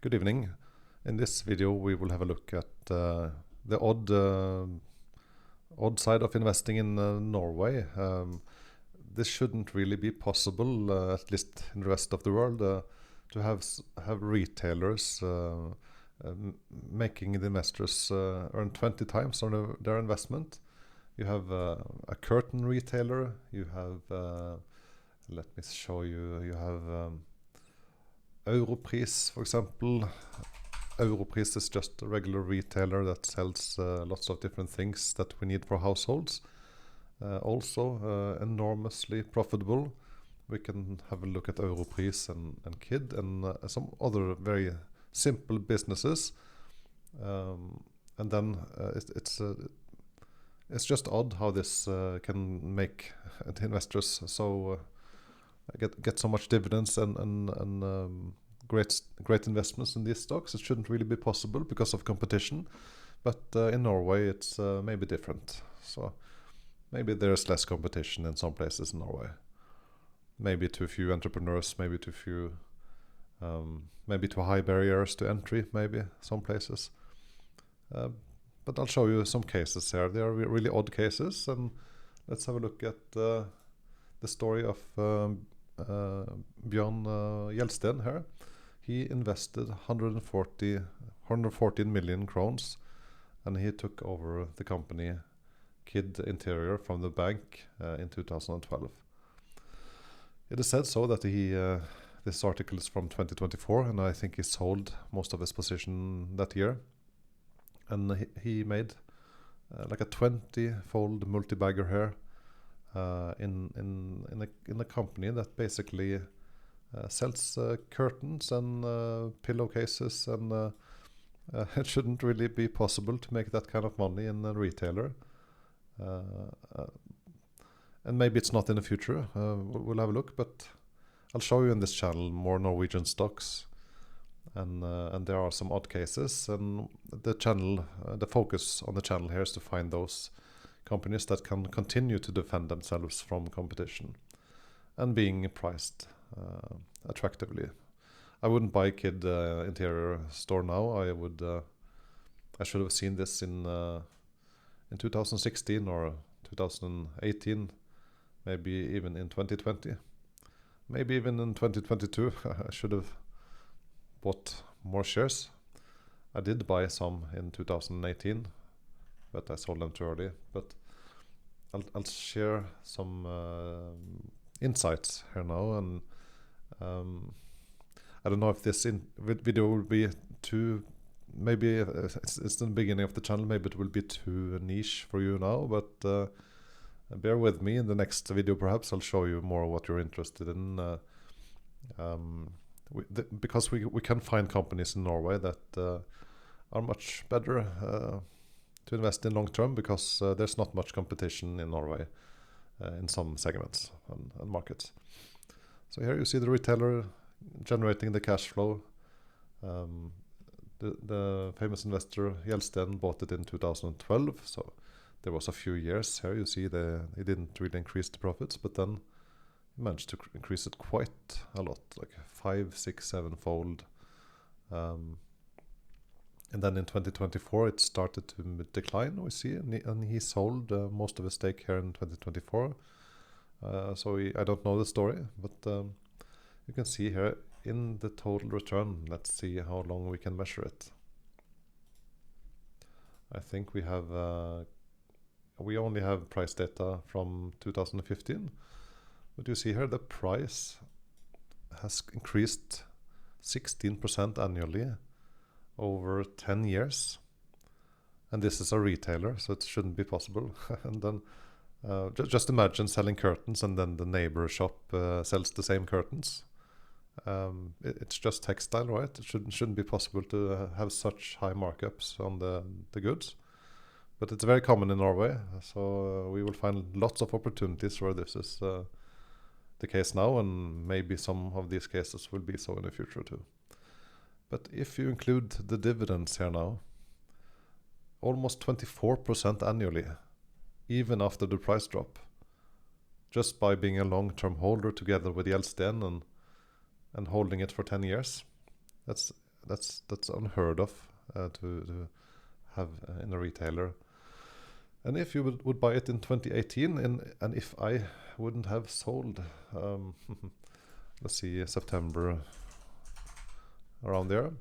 Good evening. In this video we will have a look at the odd side of investing in Norway. This shouldn't really be possible, at least in the rest of the world, to have retailers making the investors earn 20 times on their investment. You have a curtain retailer, you have, let me show you, you have Europris, for example. Europris is just a regular retailer that sells lots of different things that we need for households. Also enormously profitable. We can have a look at Europris and Kid and some other very simple businesses. And then it's just odd how this can make the investors so get so much dividends and great investments in these stocks. It shouldn't really be possible because of competition, but in Norway it's maybe different. So maybe there's less competition in some places in Norway. Maybe too few entrepreneurs, maybe too few, maybe too high barriers to entry, maybe some places. But I'll show you some cases here. They are really odd cases, and let's have a look at the story of Bjørn Gjelsten here. He invested 114 million crowns, and he took over the company Kid Interior from the bank in 2012. It is said so that this article is from 2024, and I think he sold most of his position that year. And he made like a 20-fold multi-bagger here in a company that basically sells curtains and pillowcases, and it shouldn't really be possible to make that kind of money in a retailer. And maybe it's not in the future. We'll have a look, but I'll show you in this channel more Norwegian stocks, and there are some odd cases. And the focus on the channel here is to find those companies that can continue to defend themselves from competition and being priced attractively. I wouldn't buy Kid Interior store now. I should have seen this in 2016 or 2018, maybe even in 2020, maybe even in 2022. I should have bought more shares. I did buy some in 2018, but I sold them too early. But I'll share some insights here now, and I don't know if this video will be too, maybe it's the beginning of the channel, maybe it will be too niche for you now, but bear with me. In the next video perhaps I'll show you more what you're interested in, because we can find companies in Norway that are much better to invest in long term, because there's not much competition in Norway in some segments and markets. So here you see the retailer generating the cash flow. The famous investor Gjelsten bought it in 2012, so there was a few years here. You see he didn't really increase the profits, but then he managed to increase it quite a lot, like 5, 6, 7-fold. And then in 2024 it started to decline, we see, and he sold most of his stake here in 2024. So I don't know the story, but you can see here in the total return. Let's see how long we can measure it. I think we only have price data from 2015, but you see here the price has increased 16% annually over 10 years, and this is a retailer, so it shouldn't be possible. And then just imagine selling curtains and then the neighbor shop sells the same curtains. It's just textile, right? It shouldn't be possible to have such high markups on the goods, but it's very common in Norway, so we will find lots of opportunities where this is the case now, and maybe some of these cases will be so in the future too. But if you include the dividends here now, almost 24% annually, even after the price drop, just by being a long-term holder together with Gjelsten and holding it for 10 years. That's that's unheard of to have in a retailer. And if you would buy it in 2018, and if I wouldn't have sold, let's see, September, around there,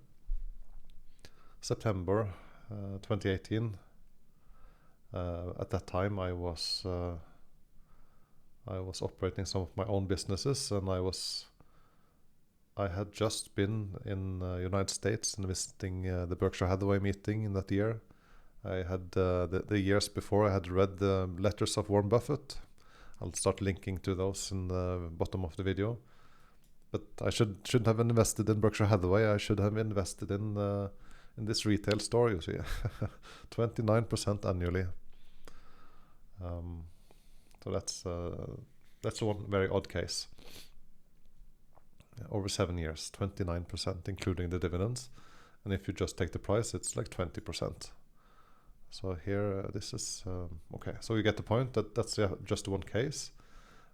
September 2018. At that time, I was operating some of my own businesses, and I had just been in United States and visiting the Berkshire Hathaway meeting in that year. I had the years before I had read the letters of Warren Buffett. I'll start linking to those in the bottom of the video. But I shouldn't have invested in Berkshire Hathaway. I should have invested in this retail store. You see, 29% annually. So that's one very odd case. Over 7 years, 29%, including the dividends. And if you just take the price, it's like 20%. So here, this is, okay. So you get the point that that's just one case.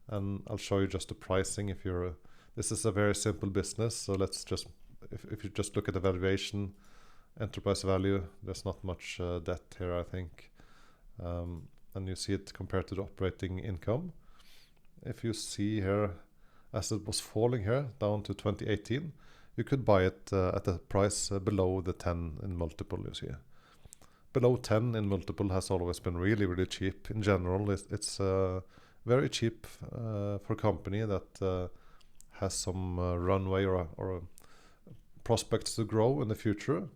And I'll show you just the pricing if you're, this is a very simple business. So let's just, if you just look at the valuation, enterprise value, there's not much debt here, I think. And you see it compared to the operating income. If you see here, as it was falling here down to 2018, you could buy it at a price below the 10 in multiple, you see. Below 10 in multiple has always been really, really cheap. In general, it's very cheap for a company that has some runway or prospects to grow in the future,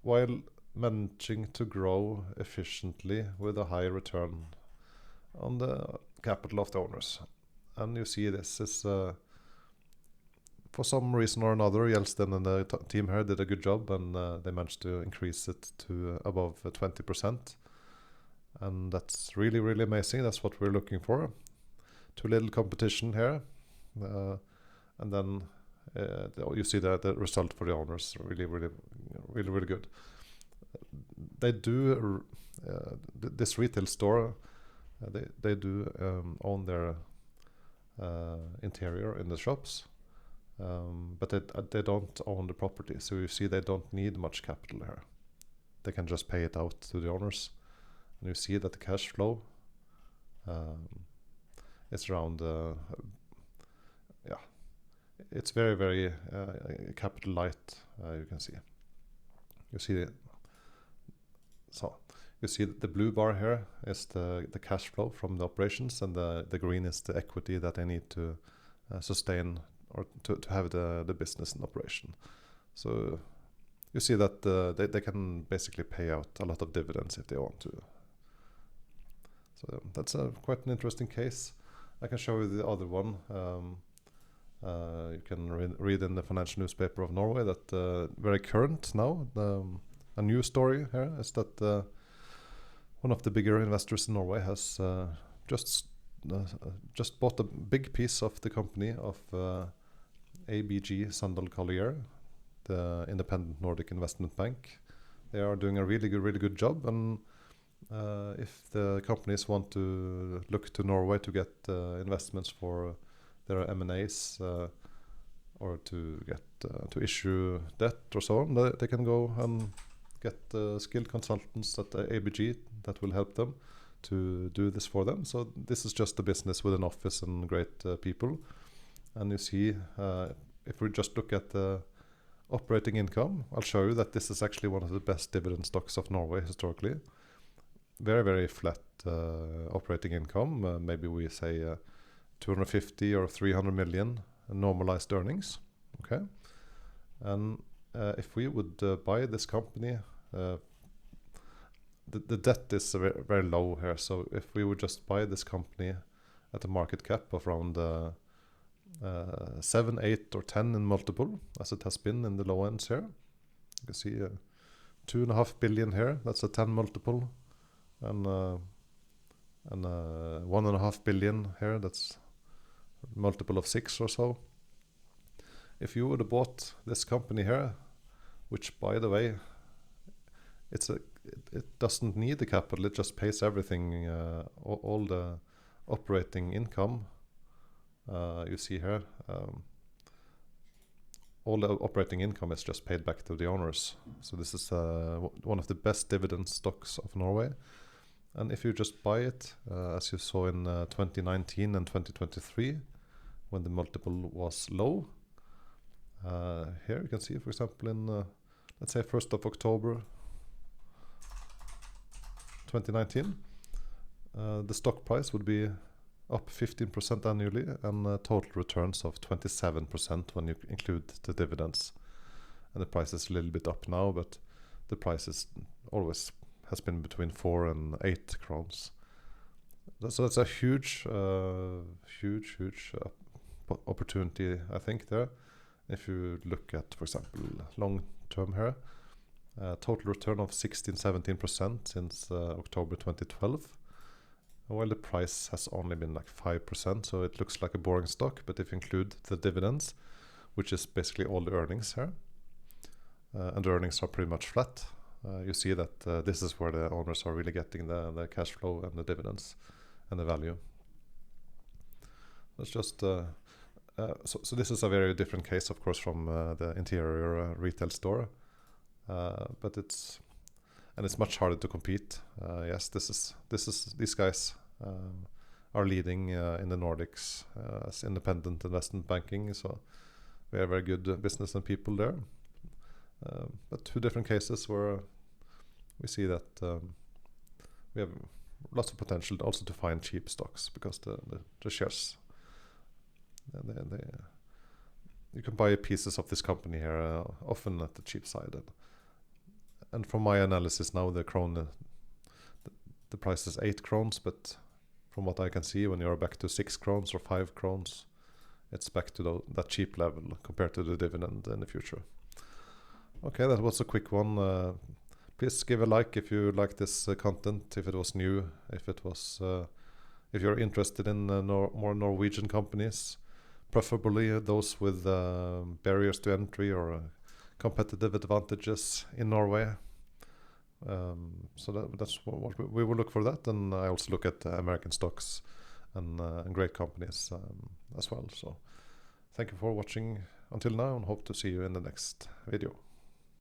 while managing to grow efficiently with a high return on the capital of the owners. And you see this is, for some reason or another, Yelsten and the team here did a good job, and they managed to increase it to above 20%. And that's really, really amazing. That's what we're looking for. Too little competition here. And then you see the result for the owners, really, really, really, really good. They do, this retail store, they do own their interior in the shops, but they don't own the property. So you see they don't need much capital here. They can just pay it out to the owners. And you see that the cash flow is around, it's very, very capital light, you can see. You see so you see the blue bar here is the cash flow from the operations, and the green is the equity that they need to sustain or to have the business in operation. So you see that they can basically pay out a lot of dividends if they want to. So that's quite an interesting case. I can show you the other one. You can read in the financial newspaper of Norway that very current now. A new story here is that one of the bigger investors in Norway has just bought a big piece of the company of ABG Sundal Collier, the independent Nordic investment bank. They are doing a really good job, and if the companies want to look to Norway to get investments for their M&As or to get to issue debt or so on, they can go and get skilled consultants at ABG that will help them to do this for them. So this is just a business with an office and great people. And you see, if we just look at the operating income, I'll show you that this is actually one of the best dividend stocks of Norway historically. Very flat operating income. Maybe we say 250 or 300 million normalized earnings. Okay, and if we would buy this company, the debt is very low here. So if we would just buy this company at a market cap of around 7, 8, or 10 in multiple, as it has been in the low ends here, you can see 2.5 billion here. That's a 10 multiple, and 1.5 billion here. That's multiple of 6 or so. If you would have bought this company here, which by the way, it doesn't need the capital, it just pays everything, all the operating income you see here, all the operating income is just paid back to the owners. So this is one of the best dividend stocks of Norway. And if you just buy it, as you saw in 2019 and 2023, when the multiple was low, here you can see, for example, in let's say 1st of October 2019, the stock price would be up 15% annually and total returns of 27% when you include the dividends. And the price is a little bit up now, but the price is always has been between 4 and 8 crowns. So that's a huge opportunity, I think, there. If you look at, for example, long term here, total return of 16-17% since October 2012. While the price has only been like 5%, so it looks like a boring stock. But if you include the dividends, which is basically all the earnings here, and the earnings are pretty much flat, you see that this is where the owners are really getting the cash flow and the dividends and the value. That's just so this is a very different case, of course, from the interior retail store, but it's much harder to compete. Yes, these guys are leading in the Nordics as independent investment banking, so we have very good business and people there. But two different cases where we see that we have lots of potential also to find cheap stocks, because the shares, you can buy pieces of this company here often at the cheap side. And from my analysis now, the price is 8 crowns, but from what I can see, when you're back to 6 crowns or 5 crowns, it's back to that cheap level compared to the dividend in the future. Okay, that was a quick one. Please give a like if you like this content, if it was new, if you're interested in more Norwegian companies, preferably those with barriers to entry or competitive advantages in Norway. So that's what we will look for that, and I also look at American stocks and great companies as well. So thank you for watching until now, and hope to see you in the next video.